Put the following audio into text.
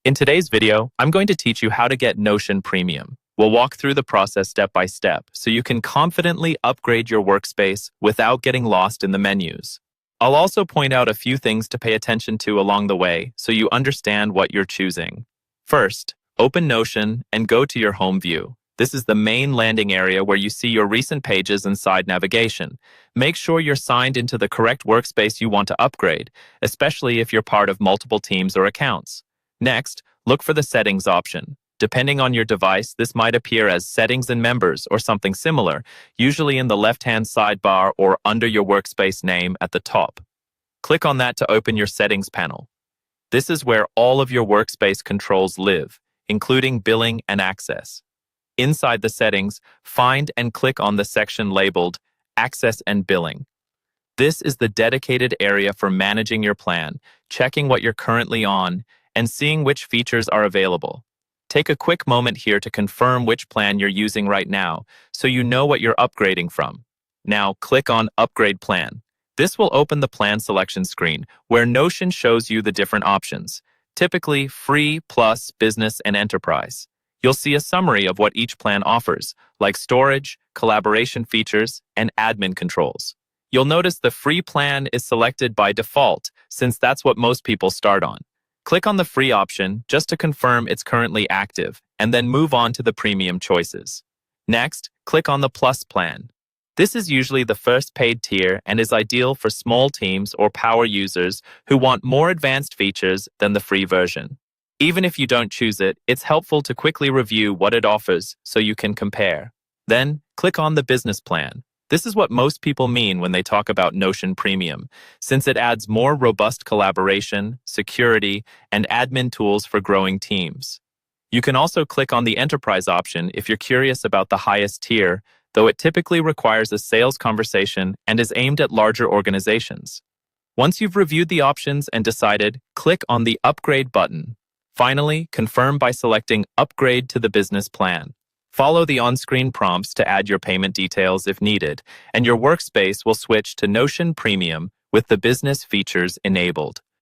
In today's video, I'm going to teach you how to get Notion Premium. We'll walk through the process step by step so you can confidently upgrade your workspace without getting lost in the menus. I'll also point out a few things to pay attention to along the way so you understand what you're choosing. First, open Notion and go to your home view. This is the main landing area where you see your recent pages and side navigation. Make sure you're signed into the correct workspace you want to upgrade, especially if you're part of multiple teams or accounts. Next, look for the Settings option. Depending on your device, this might appear as Settings and Members or something similar, usually in the left-hand sidebar or under your workspace name at the top. Click on that to open your Settings panel. This is where all of your workspace controls live, including billing and access. Inside the settings, find and click on the section labeled Access and Billing. This is the dedicated area for managing your plan, checking what you're currently on, and seeing which features are available. Take a quick moment here to confirm which plan you're using right now so you know what you're upgrading from. Now click on Upgrade Plan. This will open the plan selection screen where Notion shows you the different options, typically Free, Plus, Business, and Enterprise. You'll see a summary of what each plan offers, like storage, collaboration features, and admin controls. You'll notice the free plan is selected by default since that's what most people start on. Click on the free option just to confirm it's currently active, and then move on to the premium choices. Next, click on the Plus plan. This is usually the first paid tier and is ideal for small teams or power users who want more advanced features than the free version. Even if you don't choose it, it's helpful to quickly review what it offers so you can compare. Then, click on the Business plan. This is what most people mean when they talk about Notion Premium, since it adds more robust collaboration, security, and admin tools for growing teams. You can also click on the Enterprise option if you're curious about the highest tier, though it typically requires a sales conversation and is aimed at larger organizations. Once you've reviewed the options and decided, click on the Upgrade button. Finally, confirm by selecting Upgrade to the Business plan. Follow the on-screen prompts to add your payment details if needed, and your workspace will switch to Notion Premium with the business features enabled.